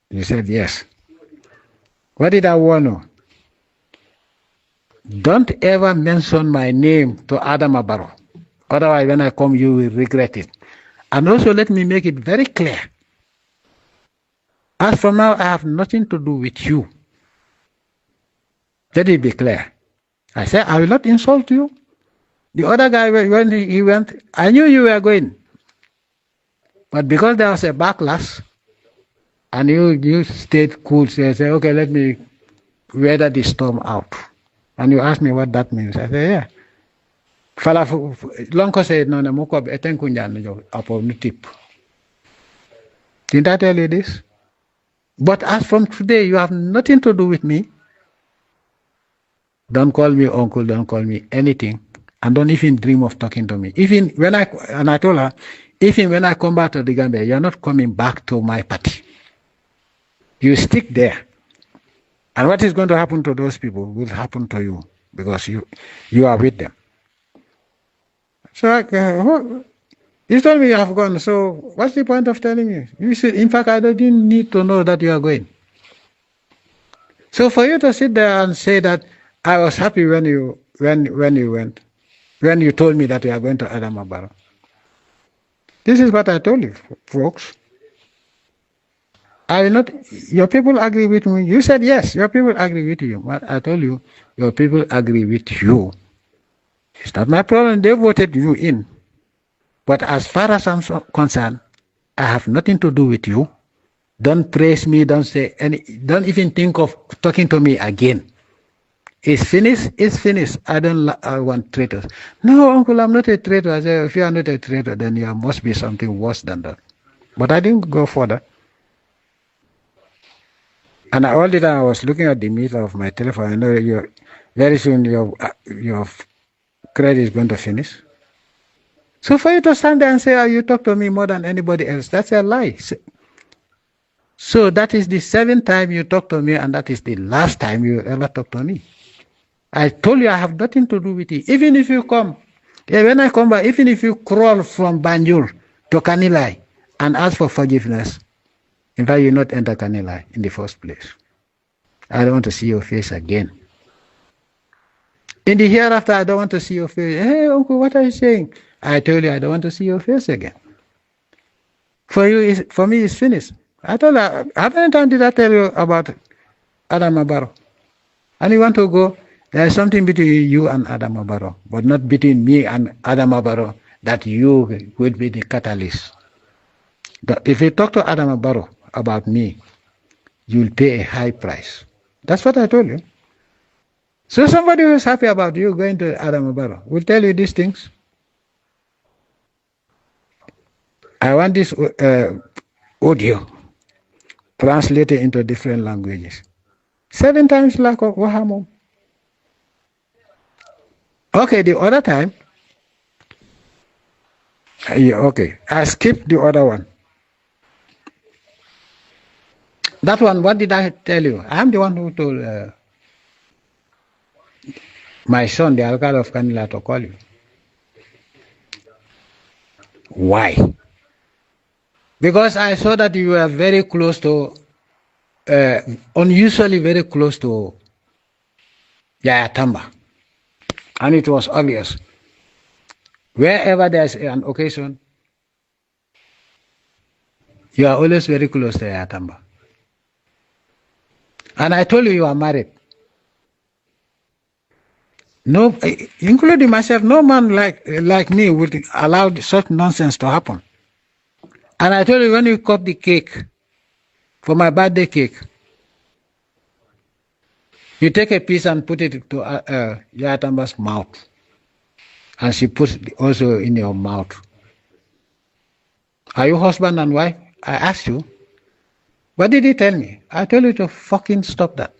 You said yes. What did I warn you? Don't ever mention my name to Adam Abaro. Otherwise, when I come, you will regret it. And also, let me make it very clear. As from now, I have nothing to do with you. Let it be clear. I said, I will not insult you. The other guy, when he went, I knew you were going. But because there was a backlash, and you stayed cool, so I said, okay, let me weather the storm out. And you asked me what that means. I said, yeah. Fala Lonko said, no, Moko, Etenkunjan, tip. Didn't I tell you this? But as from today, you have nothing to do with me. Don't call me uncle, don't call me anything. And don't even dream of talking to me. Even when I told her, even when I come back to the Gambia, you're not coming back to my party. You stick there. And what is going to happen to those people will happen to you because you are with them. So you told me you have gone. So what's the point of telling me? You should, in fact, I didn't need to know that you are going. So for you to sit there and say that I was happy when you went, when you told me that you are going to Adam Abaro. This is what I told you, folks. I will not. Your people agree with me. You said yes. Your people agree with you. But I told you, your people agree with you. It's not my problem. They voted you in. But as far as I'm concerned, I have nothing to do with you. Don't praise me. Don't say any. Don't even think of talking to me again. It's finished. It's finished. I want traitors. No, uncle, I'm not a traitor. I said, if you are not a traitor, then there must be something worse than that. But I didn't go further. And all the time I was looking at the meter of my telephone. I know very soon your credit is going to finish. So for you to stand there and say, oh, you talk to me more than anybody else, that's a lie. So that is the 7th time you talk to me, and that is the last time you ever talk to me. I told you I have nothing to do with it. Even if you come, when I come back, even if you crawl from Banjul to Kanilai and ask for forgiveness, in fact, you not enter Kanilai in the first place. I don't want to see your face again. In the hereafter, I don't want to see your face. Hey, uncle, what are you saying? I told you I don't want to see your face again. For me, it's finished. I told her, how many times did I tell you about Adam Abaro? And you want to go, there is something between you and Adam Abaro, but not between me and Adam Abaro that you will be the catalyst. But if you talk to Adam Abaro about me, you'll pay a high price. That's what I told you. So somebody who is happy about you going to Adam Abaro will tell you these things. I want this audio translated into different languages. 7 times like Wahamo. Okay, the other time, okay, I skipped the other one. That one, what did I tell you? I'm the one who told my son, the alcalde of Kanila, to call you. Why? Because I saw that you were very close to, unusually very close to Yaya Tamba. And it was obvious. Wherever there's an occasion, you are always very close to Yaya Tamba. And I told you are married. No, including myself, no man like me would allow such nonsense to happen. And I told you, when you cut the cake for my birthday cake, you take a piece and put it to Yaya Tamba's mouth. And she puts it also in your mouth. Are you husband and wife? I asked you. What did he tell me? I told you to fucking stop that.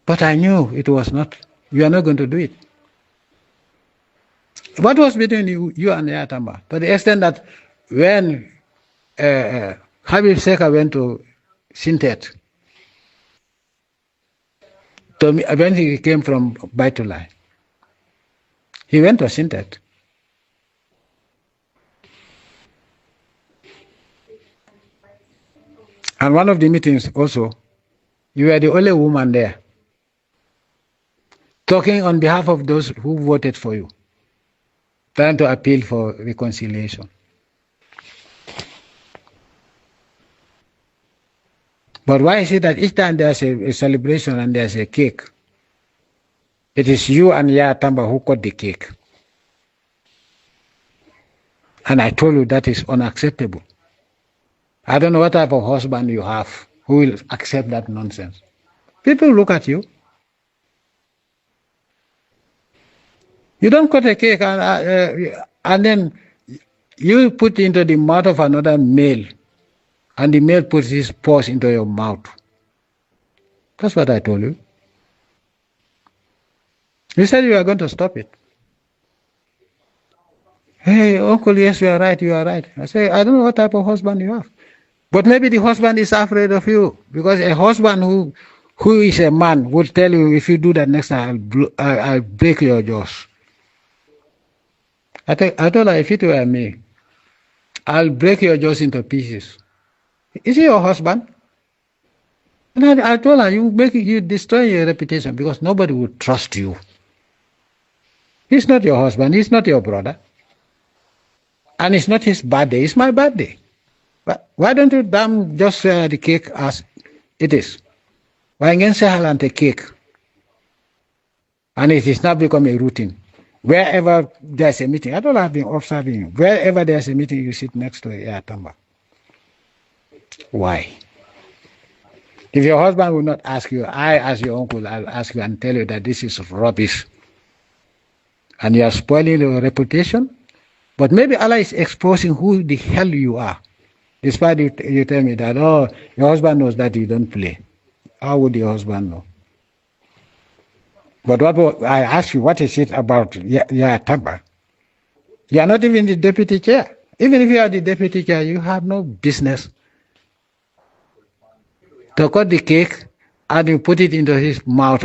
But I knew it was not, you are not going to do it. What was between you and Yaya Tamba? To the extent that when Habib Seka went to Sintet, when he came from Baitulai, he went to Sintet. And one of the meetings also, you were the only woman there, talking on behalf of those who voted for you, trying to appeal for reconciliation. But why is it that each time there's a celebration and there's a cake, it is you and Yaya Tamba who cut the cake? And I told you that is unacceptable. I don't know what type of husband you have who will accept that nonsense. People look at you. You don't cut a cake and then you put into the mouth of another male, and the male puts his paws into your mouth. That's what I told you. You said you are going to stop it. Hey, uncle, yes, you are right, you are right. I say, I don't know what type of husband you have. But maybe the husband is afraid of you, because a husband who is a man would tell you, if you do that next time, I'll break your jaws. I told her, if it were me, I'll break your jaws into pieces. Is he your husband? And I told her, you destroy your reputation, because nobody would trust you. He's not your husband, he's not your brother. And it's not his birthday, it's my birthday. But why don't you damn just share the cake as it is? Why can't you share the cake? And it is now become a routine. Wherever there's a meeting, I don't have been observing you. Wherever there's a meeting, you sit next to Yaya Tamba. Why? If your husband will not ask you, I, as your uncle, I'll ask you and tell you that this is rubbish. And you are spoiling your reputation. But maybe Allah is exposing who the hell you are. Despite you tell me that, oh, your husband knows that you don't play. How would your husband know? But I ask you, what is it about Yaya Tamba? You are not even the deputy chair. Even if you are the deputy chair, you have no business to cut the cake and you put it into his mouth,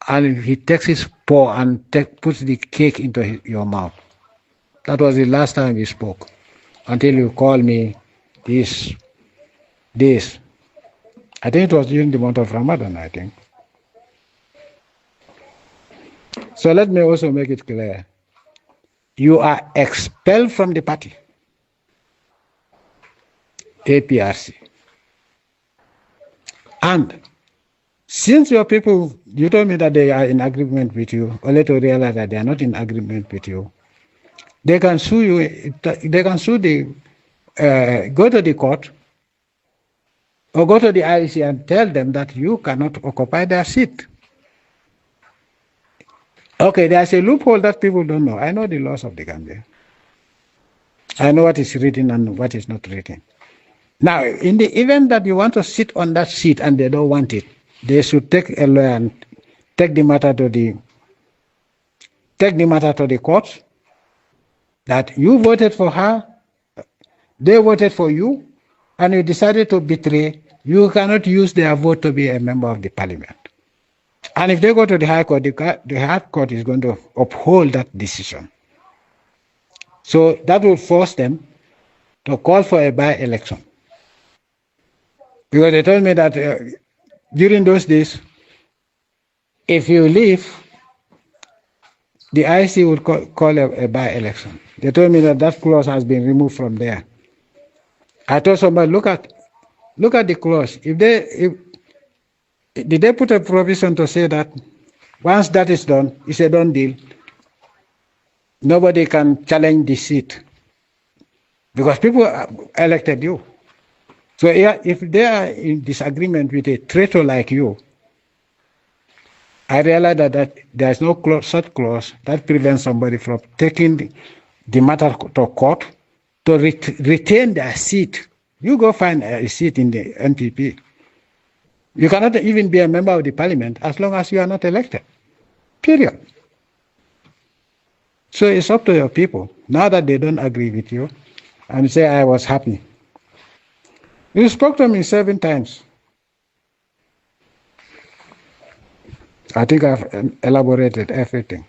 and he takes his paw and puts the cake into your mouth. That was the last time we spoke, until you called me this. I think it was during the month of Ramadan, I think. So let me also make it clear. You are expelled from the party, APRC. And since your people, you told me that they are in agreement with you, only to realize that they are not in agreement with you, they can sue you, they can sue go to the court or go to the IEC and tell them that you cannot occupy their seat. Okay, there's a loophole that people don't know. I know the laws of the Gambia. I know what is written and what is not written. Now, in the event that you want to sit on that seat and they don't want it, they should take a lawyer and take the matter to the court, that you voted for her, they voted for you, and you decided to betray. You cannot use their vote to be a member of the parliament. And if they go to the High Court, the High Court is going to uphold that decision. So that will force them to call for a by-election. Because they told me that during those days, if you leave, the IC would call a by-election. They told me that clause has been removed from there. I told somebody, look at the clause. Did they put a provision to say that once that is done, it's a done deal, nobody can challenge the seat because people elected you. So if they are in disagreement with a traitor like you, I realize that there is no such clause that prevents somebody from taking the matter to court to retain their seat. You go find a seat in the NPP. You cannot even be a member of the parliament as long as you are not elected. Period. So it's up to your people. Now that they don't agree with you and say, I was happy. You spoke to me 7 times. I think I've elaborated everything.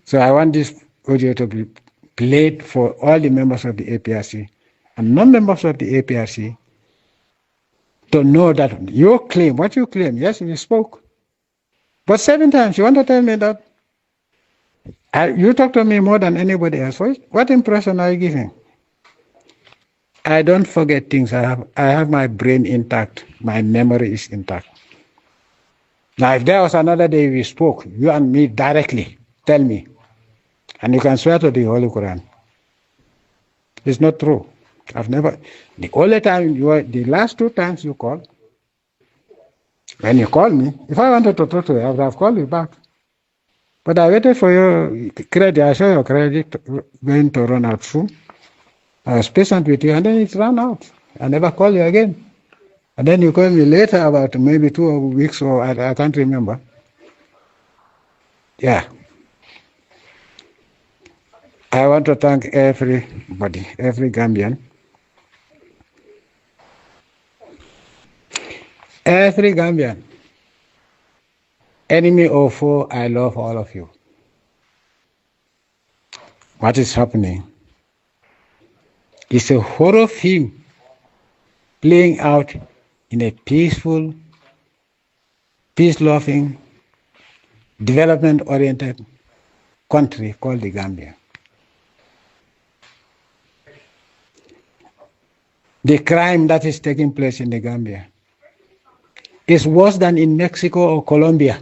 So I want this audio to be played for all the members of the APRC and non-members of the APRC to know that you claim, what you claim, yes, you spoke. But 7 times, you want to tell me that you talk to me more than anybody else. What impression are you giving? I don't forget things. I have my brain intact. My memory is intact. Now, if there was another day we spoke, you and me directly, tell me. And you can swear to the Holy Quran. It's not true. I've never. The only time the last 2 times you called, when you called me, if I wanted to talk to you, I would have called you back. But I waited for your credit. I saw your credit going to run out soon. I was patient with you, and then it ran out. I never called you again. And then you called me later, about maybe 2 weeks, or I can't remember. Yeah. I want to thank everybody, every Gambian. Every Gambian. Enemy or foe, I love all of you. What is happening is a horror film playing out in a peaceful, peace-loving, development-oriented country called the Gambia. The crime that is taking place in the Gambia is worse than in Mexico or Colombia.